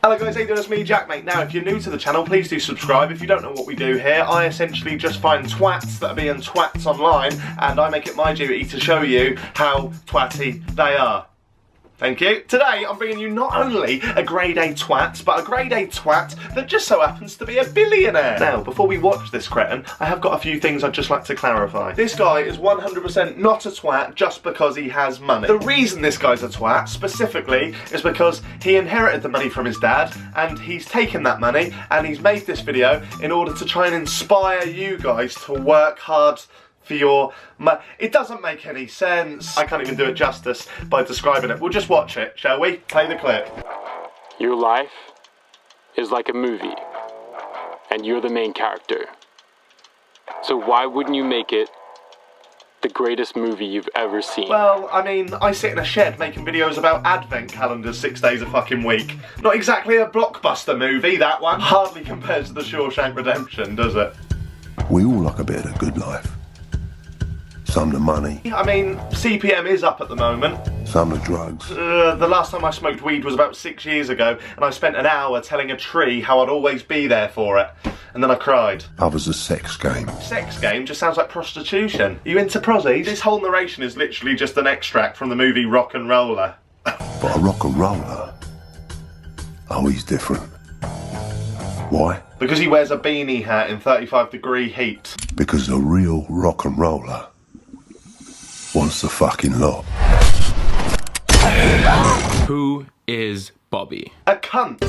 Hello guys, how you doing? It's me, JaackMaate. Now, if you're new to the channel, please do subscribe. If you don't know what we do here, I essentially just find twats that are being twats online, and I make it my duty to show you how twatty they are. Thank you. Today, I'm bringing you not only a grade A twat, but a grade A twat that just so happens to be a billionaire. Now, before we watch this cretin, I have got a few things I'd just like to clarify. This guy is 100% not a twat just because he has money. The reason this guy's a twat, specifically, is because he inherited the money from his dad, and he's taken that money, and he's made this video in order to try and inspire you guys to work hard for your It doesn't make any sense. I can't even do it justice by describing it. We'll just watch it, shall we? Play the clip. Your life is like a movie, and you're the main character. So why wouldn't you make it the greatest movie you've ever seen? Well, I mean, I sit in a shed making videos about advent calendars 6 days a fucking week. Not exactly a blockbuster movie, that one. Hardly compares to the Shawshank Redemption, does it? We all like a bit of good life. Some the money. I mean, CPM is up at the moment. Some the drugs. The last time I smoked weed was about 6 years ago, and I spent an hour telling a tree how I'd always be there for it. And then I cried. Others a sex game. Sex game just sounds like prostitution. You into prosies? This whole narration is literally just an extract from the movie Rock and Roller. But a rock and roller? Oh, he's different. Why? Because he wears a beanie hat in 35-degree heat. Because the real rock and roller wants the fucking lot. Who is Bobby? A cunt.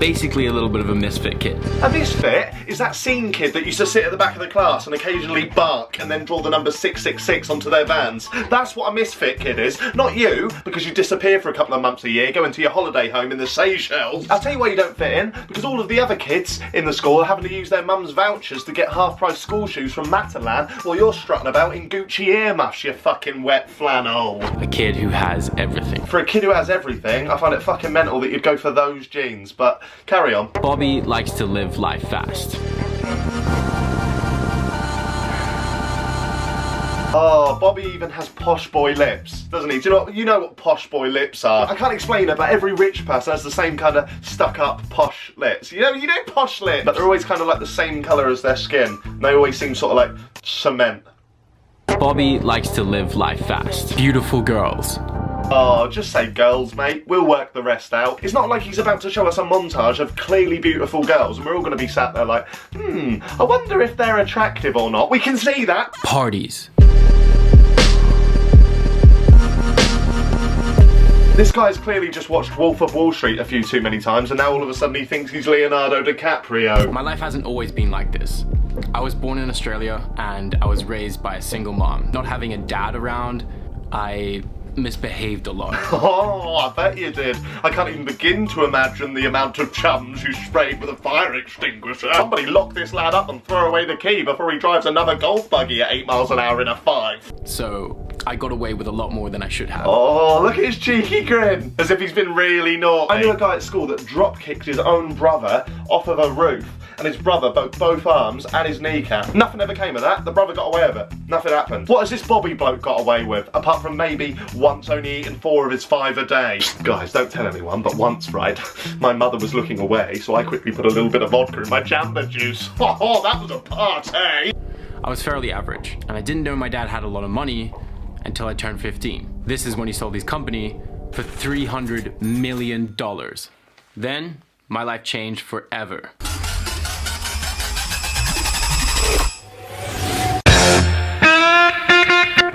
Basically a little bit of a misfit kid. A misfit is that scene kid that used to sit at the back of the class and occasionally bark and then draw the number 666 onto their vans. That's what a misfit kid is. Not you, because you disappear for a couple of months a year, going to your holiday home in the Seychelles. I'll tell you why you don't fit in, because all of the other kids in the school are having to use their mum's vouchers to get half-price school shoes from Matalan while you're strutting about in Gucci earmuffs, you fucking wet flannel. A kid who has everything. For a kid who has everything, I find it fucking mental that you'd go for those jeans, but carry on. Bobby likes to live life fast. Oh, Bobby even has posh boy lips, doesn't he? Do you know what posh boy lips are? I can't explain it, but every rich person has the same kind of stuck-up posh lips. You know posh lips, but they're always kind of like the same colour as their skin. And they always seem sort of like cement. Bobby likes to live life fast. Beautiful girls. Oh, just say girls, mate. We'll work the rest out. It's not like he's about to show us a montage of clearly beautiful girls and we're all going to be sat there like, I wonder if they're attractive or not. We can see that. Parties. This guy's clearly just watched Wolf of Wall Street a few too many times and now all of a sudden he thinks he's Leonardo DiCaprio. My life hasn't always been like this. I was born in Australia and I was raised by a single mom. Not having a dad around, I misbehaved a lot. Oh, I bet you did. I can't even begin to imagine the amount of chums you sprayed with a fire extinguisher. Somebody lock this lad up and throw away the key before he drives another golf buggy at 8 miles an hour in a 5. So I got away with a lot more than I should have. Oh, look at his cheeky grin. As if he's been really naughty. I knew a guy at school that drop kicked his own brother off of a roof, and his brother broke both arms and his kneecap. Nothing ever came of that. The brother got away with it. Nothing happened. What has this Bobby bloke got away with, apart from maybe once only eating 4 of his 5 a day? Guys, don't tell anyone, but once, right, my mother was looking away, so I quickly put a little bit of vodka in my jamba juice. Oh, that was a party! I was fairly average, and I didn't know my dad had a lot of money until I turned 15. This is when he sold his company for $300 million. Then, my life changed forever.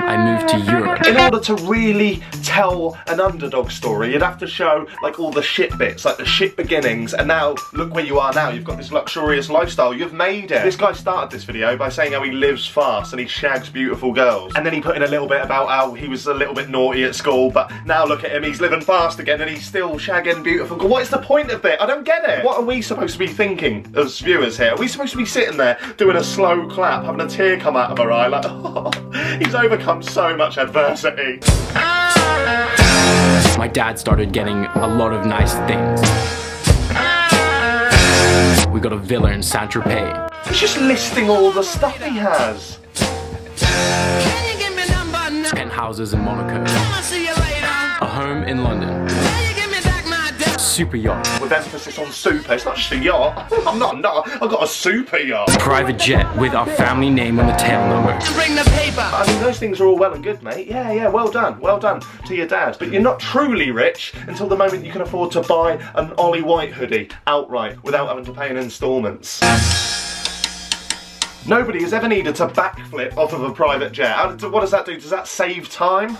I moved to Europe. In order to really tell an underdog story, you'd have to show like all the shit bits, like the shit beginnings, and now look where you are now. You've got this luxurious lifestyle. You've made it. This guy started this video by saying how he lives fast and he shags beautiful girls, and then he put in a little bit about how he was a little bit naughty at school, but now look at him, he's living fast again and he's still shagging beautiful girls. What is the point of it? I don't get it. What are we supposed to be thinking as viewers here? Are we supposed to be sitting there doing a slow clap, having a tear come out of our eye like, oh, he's overcome so much adversity? My dad started getting a lot of nice things. We got a villa in Saint-Tropez. He's just listing all the stuff he has. Penthouses in Monaco. A home in London. Super yacht. With emphasis on super, it's not just a yacht. I'm not, I've got a super yacht. Private jet with our family name on the tail number. Bring the paper. I mean, those things are all well and good, mate. Yeah, well done to your dad. But you're not truly rich until the moment you can afford to buy an Ollie White hoodie outright without having to pay in instalments. Nobody has ever needed to backflip off of a private jet. What does that do? Does that save time?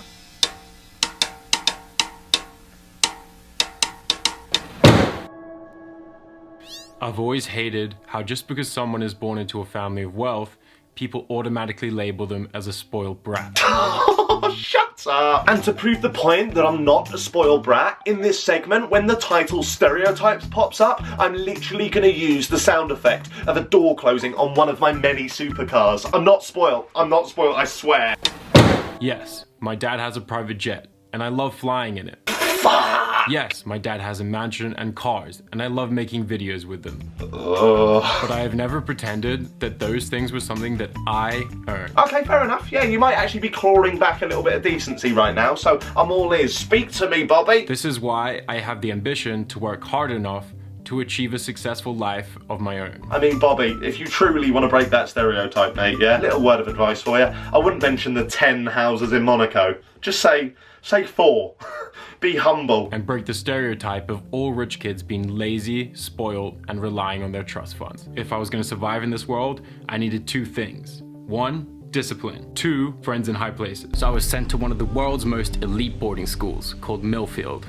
I've always hated how just because someone is born into a family of wealth, people automatically label them as a spoiled brat. Oh, shut up! And to prove the point that I'm not a spoiled brat, in this segment, when the title Stereotypes pops up, I'm literally gonna use the sound effect of a door closing on one of my many supercars. I'm not spoiled, I swear. Yes, my dad has a private jet, and I love flying in it. Yes, my dad has a mansion and cars, and I love making videos with them. But I have never pretended that those things were something that I earned. Okay, fair enough. Yeah, you might actually be clawing back a little bit of decency right now, so I'm all ears. Speak to me, Bobby. This is why I have the ambition to work hard enough to achieve a successful life of my own. I mean, Bobby, if you truly want to break that stereotype, mate, yeah? Little word of advice for you. I wouldn't mention the 10 houses in Monaco. Just say 4. Be humble. And break the stereotype of all rich kids being lazy, spoiled, and relying on their trust funds. If I was going to survive in this world, I needed 2 things. 1, discipline. 2, friends in high places. So I was sent to one of the world's most elite boarding schools called Millfield.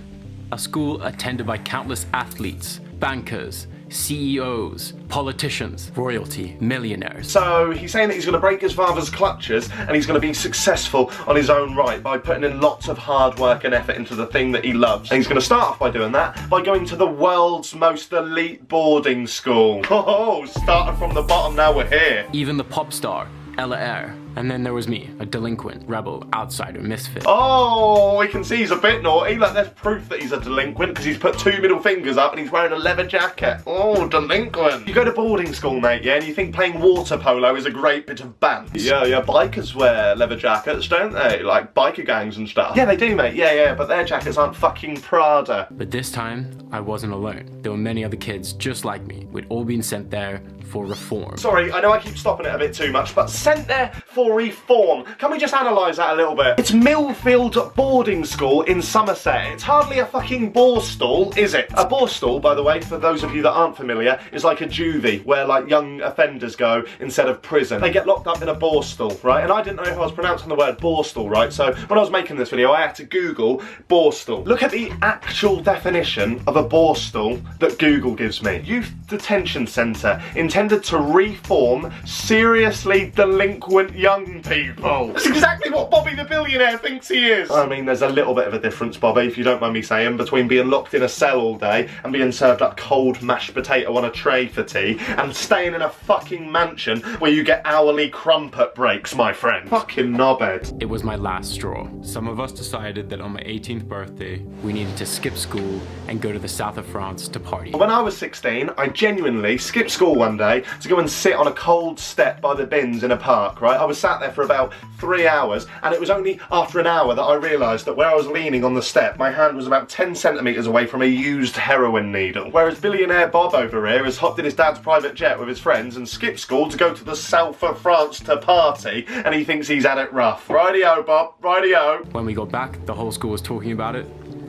A school attended by countless athletes, bankers, CEOs, politicians, royalty, millionaires. So he's saying that he's going to break his father's clutches and he's going to be successful on his own right by putting in lots of hard work and effort into the thing that he loves. And he's going to start off by doing that by going to the world's most elite boarding school. Oh, started from the bottom, now we're here. Even the pop star, Ella Eyre. And then there was me, a delinquent, rebel, outsider, misfit. Oh, we can see he's a bit naughty. Like, there's proof that he's a delinquent because he's put 2 middle fingers up and he's wearing a leather jacket. Oh, delinquent. You go to boarding school, mate, yeah, and you think playing water polo is a great bit of bants. Yeah, bikers wear leather jackets, don't they? Like biker gangs and stuff. Yeah, they do, mate. Yeah, but their jackets aren't fucking Prada. But this time, I wasn't alone. There were many other kids just like me. We'd all been sent there for reform. Sorry, I know I keep stopping it a bit too much, but sent there for reform. Can we just analyse that a little bit? It's Millfield Boarding School in Somerset. It's hardly a fucking borstal, is it? A borstal, by the way, for those of you that aren't familiar, is like a juvie, where like young offenders go instead of prison. They get locked up in a borstal, right? And I didn't know if I was pronouncing the word borstal right, so when I was making this video, I had to Google borstal. Look at the actual definition of a borstal that Google gives me. Youth detention centre intended to reform seriously delinquent young people. That's exactly what Bobby the Billionaire thinks he is. I mean, there's a little bit of a difference, Bobby, if you don't mind me saying, between being locked in a cell all day and being served up cold mashed potato on a tray for tea and staying in a fucking mansion where you get hourly crumpet breaks, my friend. Fucking knobhead. It was my last straw. Some of us decided that on my 18th birthday, we needed to skip school and go to the south of France to party. When I was 16, I genuinely skipped school one day to go and sit on a cold step by the bins in a park, right? I was sat there for about 3 hours, and it was only after an hour that I realised that where I was leaning on the step, my hand was about 10 centimetres away from a used heroin needle. Whereas billionaire Bob over here has hopped in his dad's private jet with his friends and skipped school to go to the south of France to party, and he thinks he's had it rough. Rightio, Bob, rightio. When we got back, the whole school was talking about it,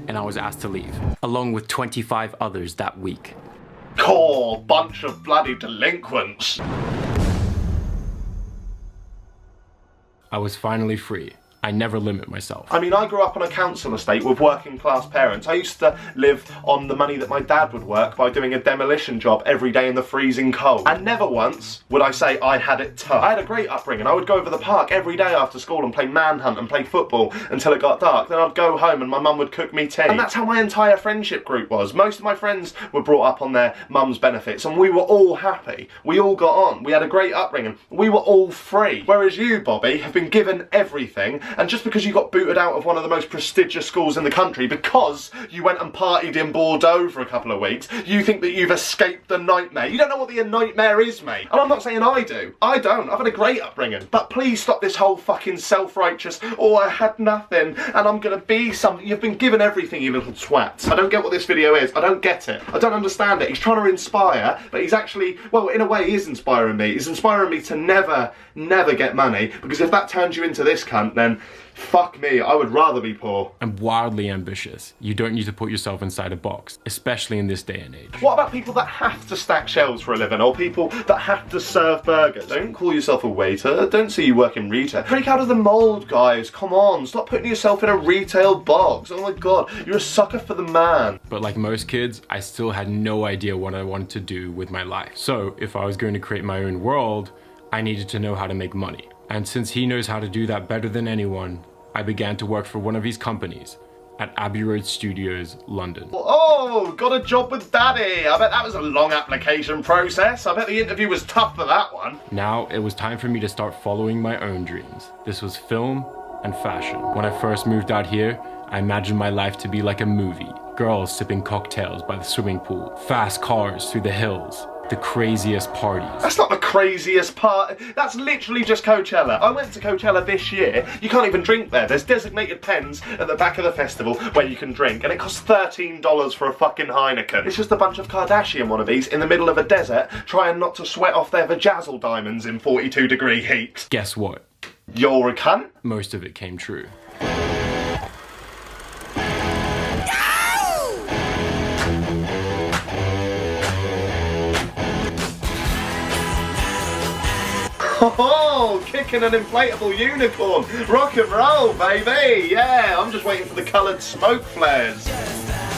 and I was asked to leave, along with 25 others that week. Core bunch of bloody delinquents. I was finally free. I never limit myself. I mean, I grew up on a council estate with working class parents. I used to live on the money that my dad would work by doing a demolition job every day in the freezing cold. And never once would I say I had it tough. I had a great upbringing. I would go over the park every day after school and play manhunt and play football until it got dark. Then I'd go home and my mum would cook me tea. And that's how my entire friendship group was. Most of my friends were brought up on their mum's benefits and we were all happy. We all got on. We had a great upbringing. We were all free. Whereas you, Bobby, have been given everything And just because you got booted out of one of the most prestigious schools in the country because you went and partied in Bordeaux for a couple of weeks, you think that you've escaped the nightmare. You don't know what the nightmare is, mate. And I'm not saying I do. I don't. I've had a great upbringing. But please stop this whole fucking self-righteous, oh, I had nothing and I'm gonna be something. You've been given everything, you little twat. I don't get what this video is. I don't get it. I don't understand it. He's trying to inspire, but he's actually, well, in a way he is inspiring me. He's inspiring me to never get money, because if that turns you into this cunt, then fuck me, I would rather be poor. I'm wildly ambitious. You don't need to put yourself inside a box, especially in this day and age. What about people that have to stack shelves for a living, or people that have to serve burgers? Don't call yourself a waiter. Don't say you work in retail. Break out of the mold, guys. Come on, stop putting yourself in a retail box. Oh my god, you're a sucker for the man. But like most kids, I still had no idea what I wanted to do with my life. So if I was going to create my own world, I needed to know how to make money. And since he knows how to do that better than anyone, I began to work for one of his companies at Abbey Road Studios, London. Oh, got a job with Daddy. I bet that was a long application process. I bet the interview was tough for that one. Now it was time for me to start following my own dreams. This was film and fashion. When I first moved out here, I imagined my life to be like a movie. Girls sipping cocktails by the swimming pool, fast cars through the hills, the craziest parties. That's not the craziest part. That's literally just Coachella. I went to Coachella this year. You can't even drink there. There's designated pens at the back of the festival where you can drink, and it costs $13 for a fucking Heineken. It's just a bunch of Kardashian wannabes in the middle of a desert trying not to sweat off their vajazzle diamonds in 42-degree heat. Guess what? You're a cunt? Most of it came true. Oh, kicking an inflatable unicorn. Rock and roll, baby. Yeah, I'm just waiting for the coloured smoke flares.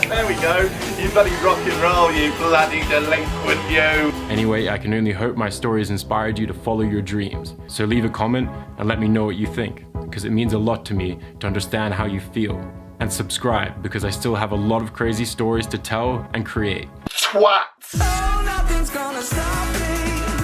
There we go. You bloody rock and roll, you bloody delinquent, you. Anyway, I can only hope my story has inspired you to follow your dreams. So leave a comment and let me know what you think, because it means a lot to me to understand how you feel. And subscribe, because I still have a lot of crazy stories to tell and create. Twats. Oh, nothing's gonna stop me.